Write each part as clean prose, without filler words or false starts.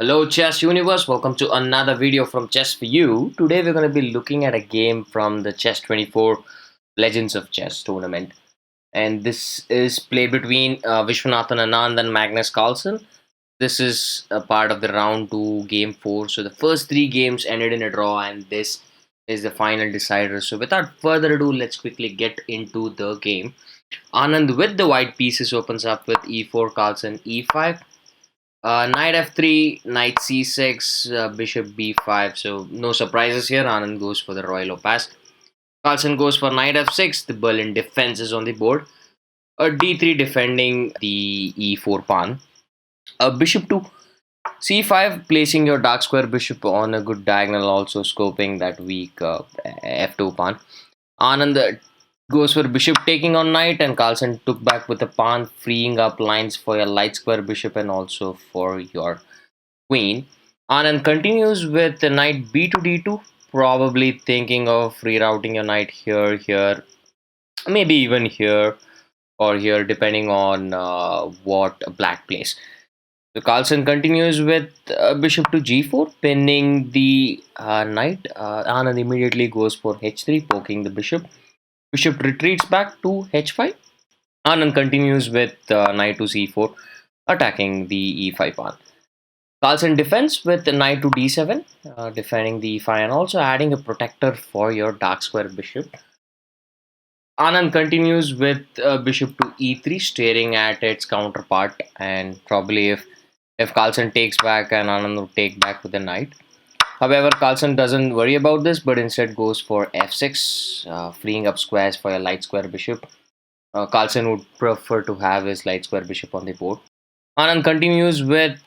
Hello Chess Universe, welcome to another video from Chess for You. Today we're going to be looking at a game from the Chess24 Legends of Chess tournament. And this is played between Viswanathan Anand and Magnus Carlsen. This is a part of the round 2 game 4. So the first 3 games ended in a draw and this is the final decider. So without further ado, let's quickly get into the game. Anand with the white pieces opens up with e4, Carlsen e5. Knight f3, knight c6, bishop b5. So no surprises here. Anand goes for the Ruy Lopez. Carlsen goes for knight f6. The Berlin defense is on the board. A d3 defending the e4 pawn. A bishop to c5, placing your dark square bishop on a good diagonal, also scoping that weak f2 pawn. Anand goes for bishop taking on knight, and Carlsen took back with the pawn, freeing up lines for your light square bishop and also for your queen. Anand continues with the knight b to d2, probably thinking of rerouting your knight here, maybe even here or here, depending on what black plays. So Carlsen continues with bishop to g4, pinning the knight. Anand immediately goes for h3, poking the bishop. Bishop retreats back to h5. Anand continues with knight to c4, attacking the e5 pawn. Carlsen defends with knight to d7, defending the e5 and also adding a protector for your dark square bishop. Anand continues with bishop to e3, staring at its counterpart, and probably if Carlsen takes back, and Anand will take back with the knight. However, Carlsen doesn't worry about this, but instead goes for f6, freeing up squares for a light square bishop. Carlsen would prefer to have his light square bishop on the board. Anand continues with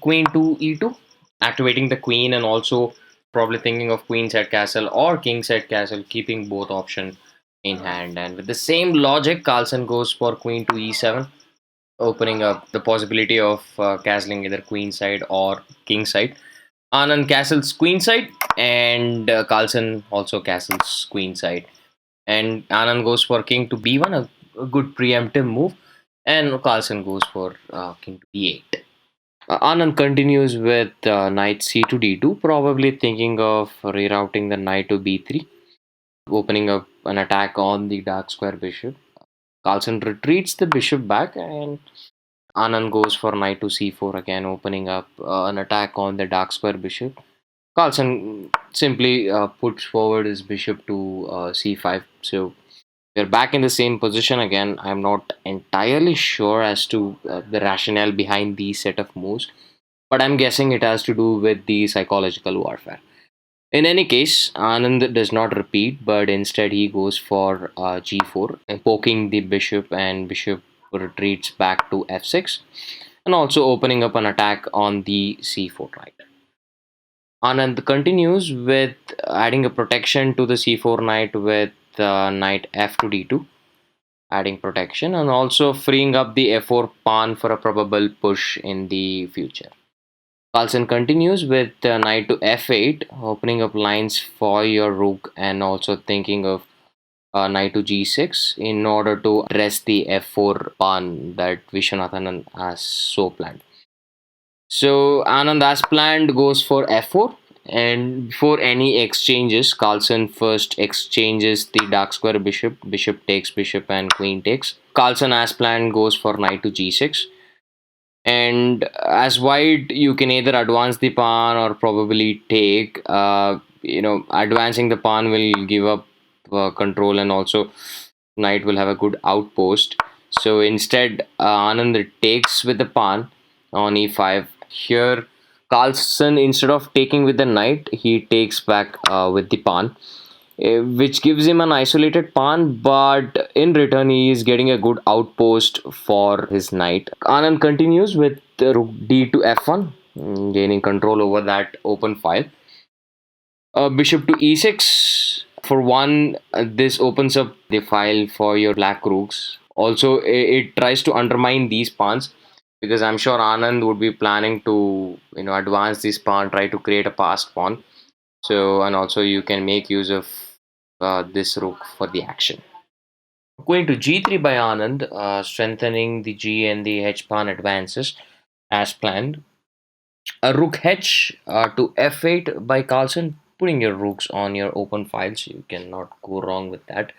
queen to e2, activating the queen and also probably thinking of queen side castle or king side castle, keeping both options in hand. And with the same logic, Carlsen goes for queen to e7, opening up the possibility of castling either queen side or king side. Anand castles queen side, and Carlsen also castles queen side. And Anand goes for king to b1, a good preemptive move, and Carlsen goes for king to b8. Anand continues with knight c to d2, probably thinking of rerouting the knight to b3, opening up an attack on the dark square bishop. Carlsen retreats the bishop back, and Anand goes for knight to c4 again, opening up an attack on the dark square bishop. Carlsen simply puts forward his bishop to c5. So we're back in the same position again. I'm not entirely sure as to the rationale behind these set of moves, but I'm guessing it has to do with the psychological warfare. In any case, Anand does not repeat, but instead he goes for g4, poking the bishop, and bishop retreats back to f6, and also opening up an attack on the c4 knight. Anand continues with adding a protection to the c4 knight with knight f to d2, adding protection and also freeing up the f4 pawn for a probable push in the future. Carlsen continues with knight to f8, opening up lines for your rook and also thinking of knight to g6 in order to address the f4 pawn that Viswanathan has so planned. So Anand as planned goes for f4, and before any exchanges, Carlsen first exchanges the dark square bishop. Bishop takes bishop and queen takes. Carlsen as planned goes for knight to g6. And as white, you can either advance the pawn or probably take. Advancing the pawn will give up control, and also knight will have a good outpost. So instead, Anand takes with the pawn on e5. Here, Carlsen, instead of taking with the knight, he takes back with the pawn, which gives him an isolated pawn, but in return he is getting a good outpost for his knight. Anand continues with rook d to f1, gaining control over that open file. Bishop to e6. For one, this opens up the file for your black rooks. Also, it tries to undermine these pawns, because I'm sure Anand would be planning to advance this pawn, try to create a passed pawn. So, and also you can make use of this rook for the action. Queen to g3 by Anand, strengthening the g and the h pawn advances as planned. A rook h to f8 by Carlsen, putting your rooks on your open files. You cannot go wrong with that.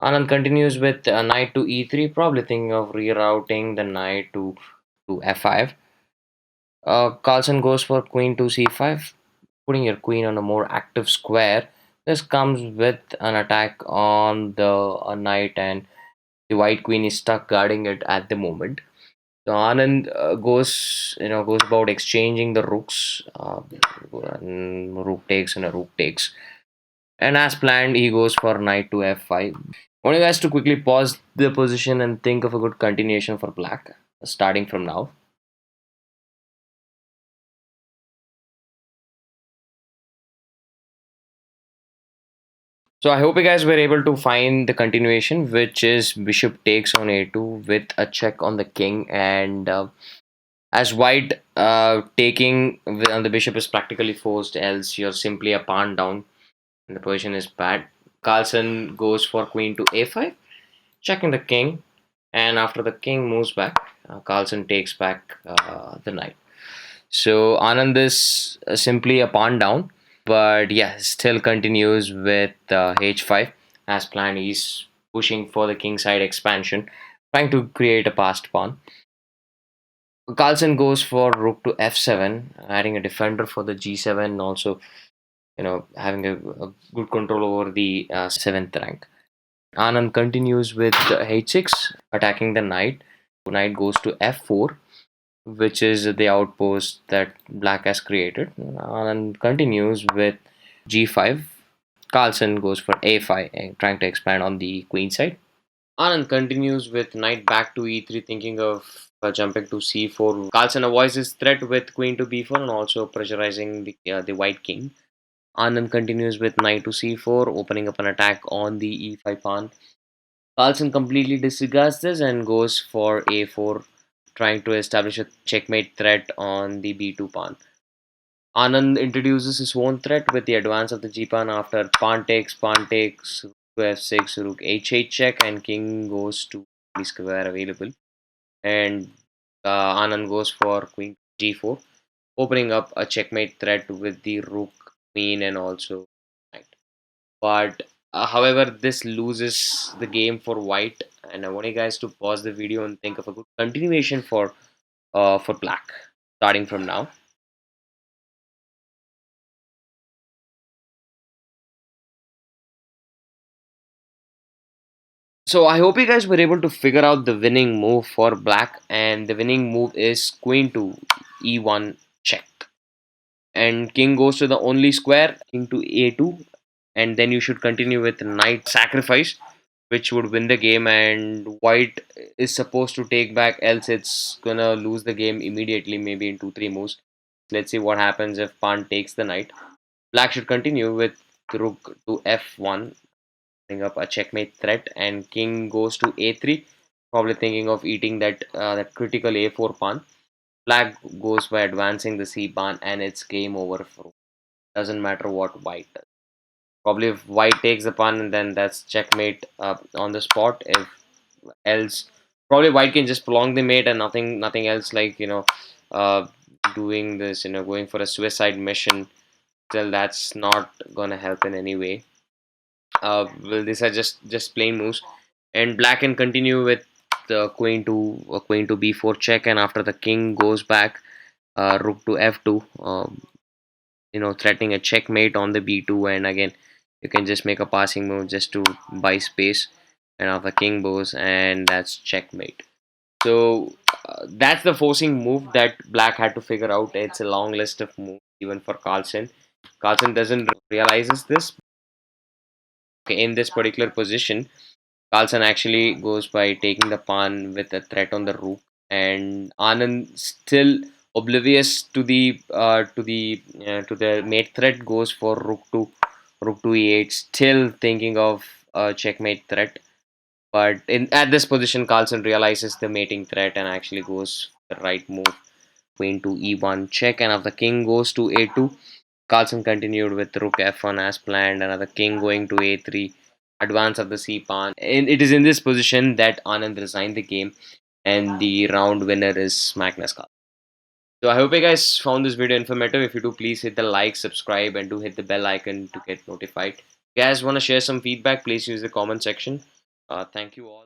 Anand continues with knight to e3, probably thinking of rerouting the knight to f5. Carlsen goes for queen to c5, putting your queen on a more active square. This comes with an attack on the knight, and the white queen is stuck guarding it at the moment. So Anand goes about exchanging the rooks. Rook takes and a rook takes. And as planned, he goes for knight to f5. I want you guys to quickly pause the position and think of a good continuation for black, starting from now. So I hope you guys were able to find the continuation, which is bishop takes on a2 with a check on the king, and as white taking on the bishop is practically forced, else you're simply a pawn down and the position is bad. Carlsen goes for queen to a5, checking the king, and after the king moves back, Carlsen takes back the knight. So Anand is simply a pawn down, but yeah, still continues with h5 as planned. He's pushing for the king side expansion, trying to create a passed pawn. Carlsen goes for rook to f7, adding a defender for the g7, also having a good control over the 7th rank. Anand continues with h6, attacking the knight. Knight goes to f4, which is the outpost that black has created. Anand continues with g5. Carlsen goes for a5, trying to expand on the queen side. Anand continues with knight back to e3, thinking of jumping to c4. Carlsen avoids his threat with queen to b4 and also pressurizing the white king. Anand continues with knight to c4, opening up an attack on the e5 pawn. Carlsen completely disregards this and goes for a4, trying to establish a checkmate threat on the b2 pawn. Anand introduces his own threat with the advance of the g pawn after pawn takes, rook to f6, rook h8 check, and king goes to the square available. And Anand goes for queen g4, opening up a checkmate threat with the rook, queen, and also knight. But however, this loses the game for white, and I want you guys to pause the video and think of a good continuation for black, starting from now. So I hope you guys were able to figure out the winning move for black, and the winning move is queen to e1 check, and king goes to the only square, king to a2, and then you should continue with knight sacrifice, which would win the game, and white is supposed to take back, else it's gonna lose the game immediately, maybe in 2-3 moves. Let's see what happens if pawn takes the knight. Black should continue with rook to f1, bring up a checkmate threat, and king goes to a3, probably thinking of eating that critical a4 pawn. Black goes by advancing the c pawn, and it's game over for doesn't matter what white does. Probably if white takes the pawn, then that's checkmate on the spot. If else, probably white can just prolong the mate and nothing else, like uh, doing this, going for a suicide mission. Still, that's not gonna help in any way. Well, these are just plain moves, and black can continue with the queen to b4 check, and after the king goes back, rook to f2, threatening a checkmate on the b2, and again you can just make a passing move just to buy space, and after king goes, and that's checkmate. So that's the forcing move that black had to figure out. It's a long list of moves even for Carlsen. Carlsen doesn't realizes this. Okay, in this particular position, Carlsen actually goes by taking the pawn with a threat on the rook, and Anand, still oblivious to the mate threat, goes for rook to e8, still thinking of a checkmate threat. But in at this position, Carlsen realizes the mating threat and actually goes the right move, queen to e1 check, and after king goes to a2, Carlsen continued with rook f1 as planned, another king going to a3, advance of the c pawn. And it is in this position that Anand resigned the game, and the round winner is Magnus Carlsen. So I hope you guys found this video informative. If you do, please hit the like, subscribe, and do hit the bell icon to get notified. If you guys want to share some feedback, please use the comment section. Thank you all.